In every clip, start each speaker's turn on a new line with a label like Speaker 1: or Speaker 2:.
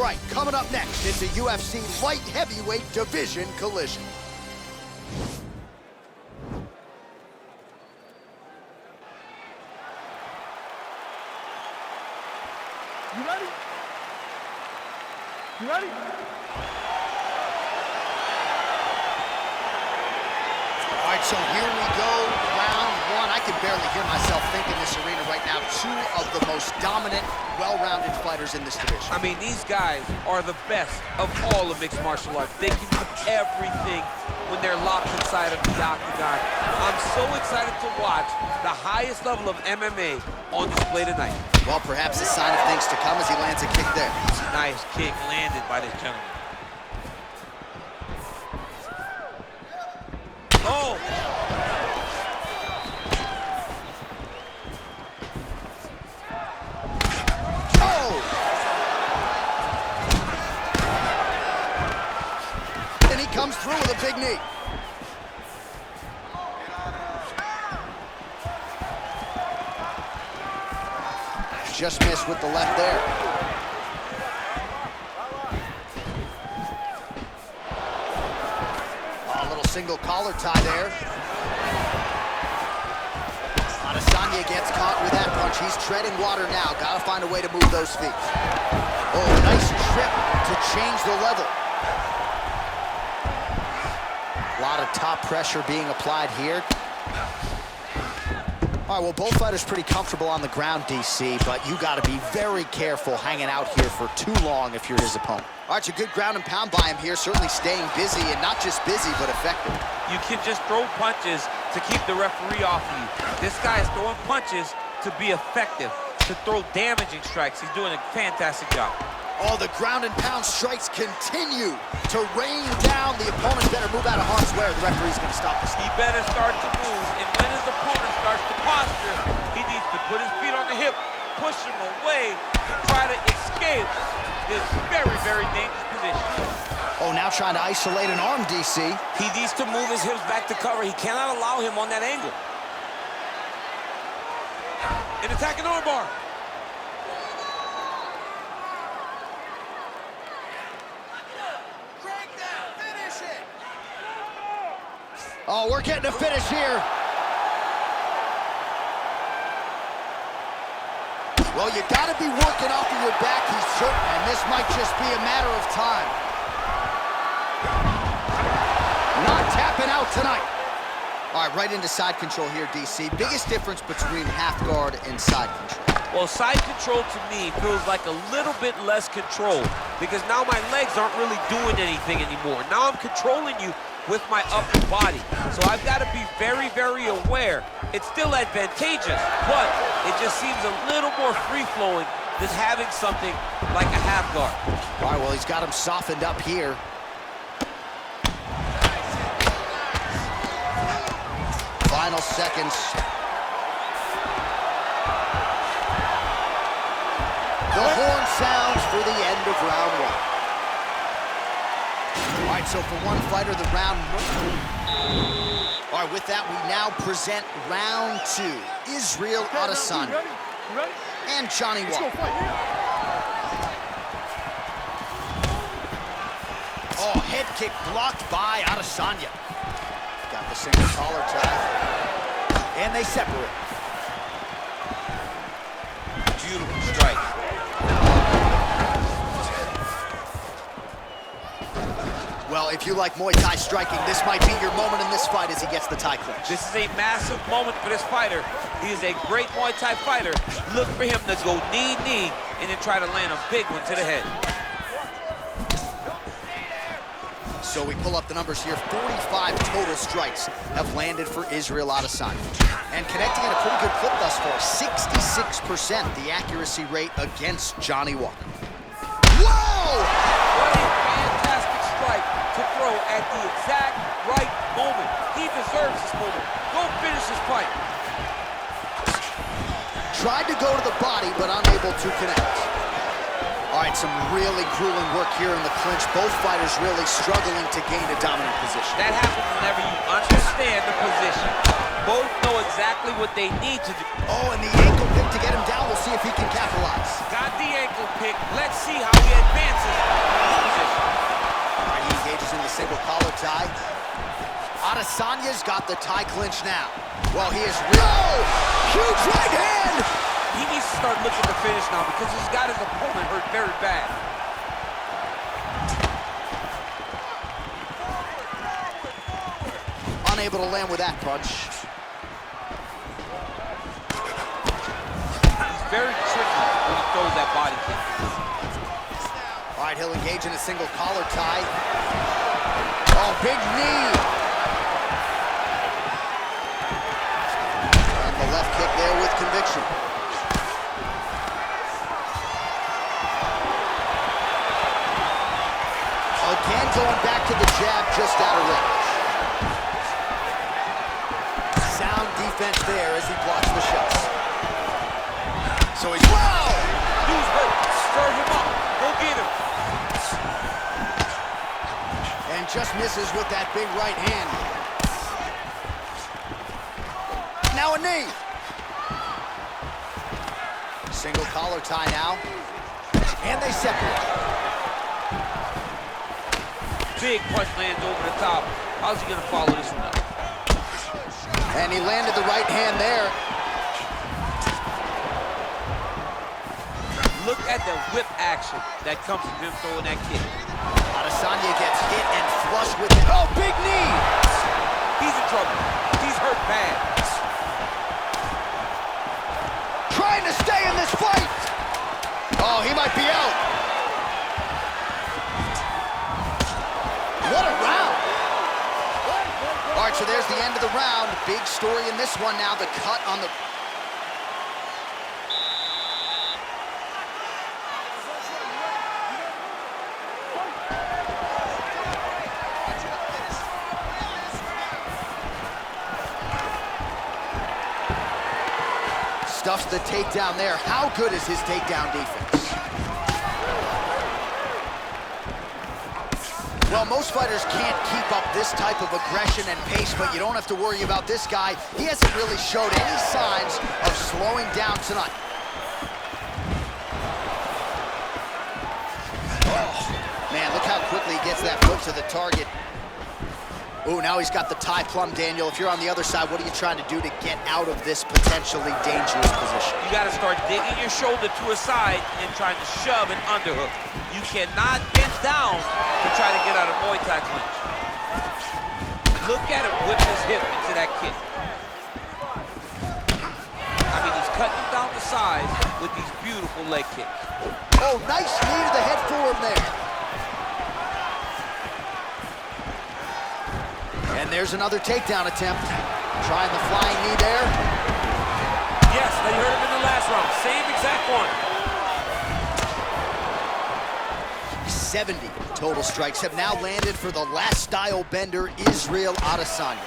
Speaker 1: right, coming up next, it's a UFC light heavyweight division collision.
Speaker 2: You ready? You ready?
Speaker 1: All right, so here we go, round one. I can barely hear myself think in this arena right now. Two of the most dominant, well-rounded fighters in this division.
Speaker 3: I mean, these guys are the best of all of mixed martial arts. They can do everything when they're locked inside of the octagon. I'm so excited to watch the highest level of MMA on display tonight.
Speaker 1: Well, perhaps a sign of things to come as he lands a kick there.
Speaker 3: It's a nice kick landed by this gentleman. Oh!
Speaker 1: Oh! And he comes through with a big knee. Just missed with the left there. A little single collar tie there. Adesanya gets caught with that punch. He's treading water now. Gotta find a way to move those feet. Oh, nice trip to change the level. A lot of top pressure being applied here. All right, well, both fighters pretty comfortable on the ground, DC, but you got to be very careful hanging out here for too long if you're his opponent. All right, it's a good ground and pound by him here, certainly staying busy, and not just busy, but effective.
Speaker 3: You can just throw punches to keep the referee off of you. This guy is throwing punches to be effective, to throw damaging strikes. He's doing a fantastic job.
Speaker 1: Oh, the ground and pound strikes continue to rain down. The opponent better move out of harm's way, or the referee's going to stop this.
Speaker 3: He better start to move, and when his opponent starts to posture, he needs to put his feet on the hip, push him away to try to escape this very, very dangerous position.
Speaker 1: Oh, now trying to isolate an arm, DC.
Speaker 3: He needs to move his hips back to cover. He cannot allow him on that angle. An attacking armbar.
Speaker 1: Oh, we're getting a finish here. Well, you got to be working off of your back, he's certain, and this might just be a matter of time. Not tapping out tonight. All right, right into side control here, DC. Biggest difference between half guard and side control.
Speaker 3: Well, side control to me feels like a little bit less control because now my legs aren't really doing anything anymore. Now I'm controlling you with my upper body. So I've got to be very, very aware. It's still advantageous, but it just seems a little more free-flowing than having something like a half guard.
Speaker 1: All right, well, he's got him softened up here. Final seconds. The horn sounds for the end of round one. All right, so for one fighter, the round. All right, with that, we now present round two. Israel Adesanya and Johnny Walker. Oh, head kick blocked by Adesanya. Got the single collar tie. And they separate.
Speaker 3: Beautiful strike.
Speaker 1: Well, if you like Muay Thai striking, this might be your moment in this fight as he gets the tie clinch.
Speaker 3: This is a massive moment for this fighter. He is a great Muay Thai fighter. Look for him to go knee, and then try to land a big one to the head.
Speaker 1: So we pull up the numbers here. 45 total strikes have landed for Israel Adesanya. And connecting at a pretty good clip thus far. 66% the accuracy rate against Johnny Walker. Whoa!
Speaker 3: What a fantastic strike to throw at the exact right moment. He deserves this moment. Go finish this fight.
Speaker 1: Tried to go to the body, but unable to connect. All right, some really grueling work here in the clinch. Both fighters really struggling to gain a dominant position.
Speaker 3: That happens whenever you understand the position. Both know exactly what they need to do.
Speaker 1: Oh, and the ankle pick to get him down. We'll see if he can capitalize.
Speaker 3: Got the ankle pick. Let's see how he advances
Speaker 1: Adesanya's got the tie clinch now. Well, he is real. Huge right hand.
Speaker 3: He needs to start looking to finish now because he's got his opponent hurt very bad.
Speaker 1: Unable to land with that punch.
Speaker 3: He's very tricky when he throws that body kick.
Speaker 1: All right, he'll engage in a single collar tie. Oh, big knee. And the left kick there with conviction. Again, going back to the jab, just out of range. Sound defense there as he blocks the shots. So he's, wow!
Speaker 3: Dude's hurt. Serve him up. Go get him.
Speaker 1: And just misses with that big right hand. Now a knee. Single collar tie now. And they separate.
Speaker 3: Big punch lands over the top. How's he gonna follow this one up?
Speaker 1: And he landed the right hand there.
Speaker 3: Look at the whip action that comes from him throwing that kick.
Speaker 1: Adesanya gets hit and flush with it. Oh, big knee!
Speaker 3: He's in trouble. He's hurt bad.
Speaker 1: Trying to stay in this fight. Oh, he might be out. What a round. All right, so there's the end of the round. Big story in this one now, the cut on the... Stuffs the takedown there. How good is his takedown defense? Well, most fighters can't keep up this type of aggression and pace, but you don't have to worry about this guy. He hasn't really showed any signs of slowing down tonight. Oh, man, look how quickly he gets that foot to the target. Ooh, now he's got the tie plum, Daniel. If you're on the other side, what are you trying to do to get out of this potentially dangerous position?
Speaker 3: You got to start digging your shoulder to a side and trying to shove an underhook. You cannot bend down to try to get out of Muay Thai clinch. Look at him whip his hip into that kick. I mean, he's cutting down the sides with these beautiful leg kicks.
Speaker 1: Oh, nice knee to the head forward there. And there's another takedown attempt. Trying the flying knee there.
Speaker 3: Yes, they heard him in the last round. Same exact one.
Speaker 1: 70 total strikes have now landed for the last style bender, Israel Adesanya.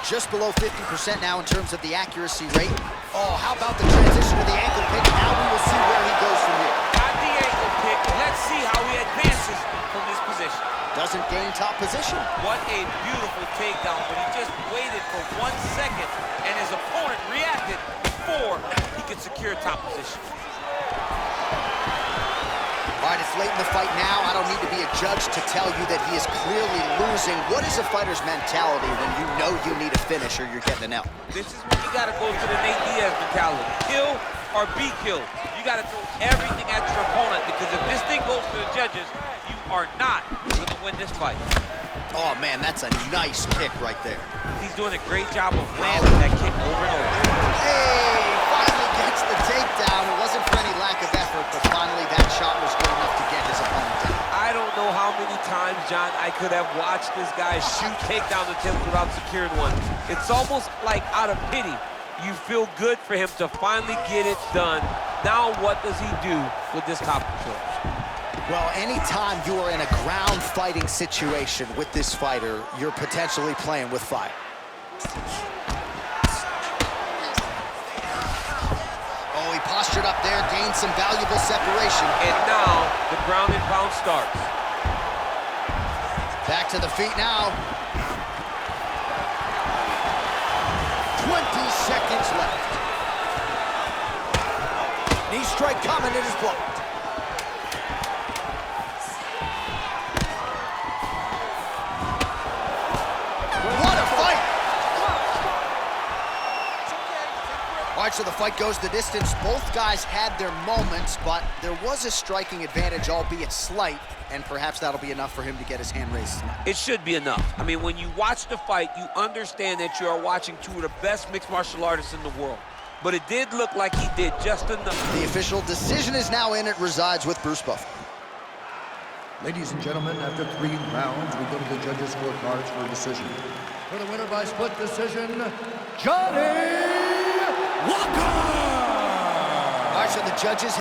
Speaker 1: Just below 50% now in terms of the accuracy rate. Oh, how about the transition to the ankle pick? Now we will see where he goes from here.
Speaker 3: Got the ankle pick. Let's see how he advances from this position.
Speaker 1: Doesn't gain top position.
Speaker 3: What a beautiful takedown, but he just waited for 1 second, and his opponent reacted before he could secure top position.
Speaker 1: All right, it's late in the fight now. I don't need to be a judge to tell you that he is clearly losing. What is a fighter's mentality when you know you need a finish or you're getting an L?
Speaker 3: This is when you got to go to the Nate Diaz mentality. Kill or be killed. You got to throw everything at your opponent, because if this thing goes to the judges, you are not going to win this fight.
Speaker 1: Oh, man, that's a nice kick right there.
Speaker 3: He's doing a great job of landing that kick over and over.
Speaker 1: Hey, finally gets the takedown. It wasn't for any lack of effort, but finally that shot was good enough to get his opponent down.
Speaker 3: I don't know how many times, John, I could have watched this guy shoot takedown attempts without securing one. It's almost like out of pity. You feel good for him to finally get it done. Now what does he do with this top control?
Speaker 1: Well, anytime you are in a ground fighting situation with this fighter, you're potentially playing with fire. Oh, he postured up there, gained some valuable separation.
Speaker 3: And now the ground and pound starts.
Speaker 1: Back to the feet now. 20 seconds left. Knee strike coming, it is blocked. What a fight! so the fight goes the distance. Both guys had their moments, but there was a striking advantage, albeit slight, and perhaps that'll be enough for him to get his hand raised tonight.
Speaker 3: It should be enough. I mean, when you watch the fight, you understand that you are watching two of the best mixed martial artists in the world. But it did look like he did just enough.
Speaker 1: The official decision is now in. It resides with Bruce Buffer.
Speaker 2: Ladies and gentlemen, after 3 rounds, we go to the judges' scorecards for a decision. For the winner by split decision, Johnny Walker!
Speaker 1: All right, so the judges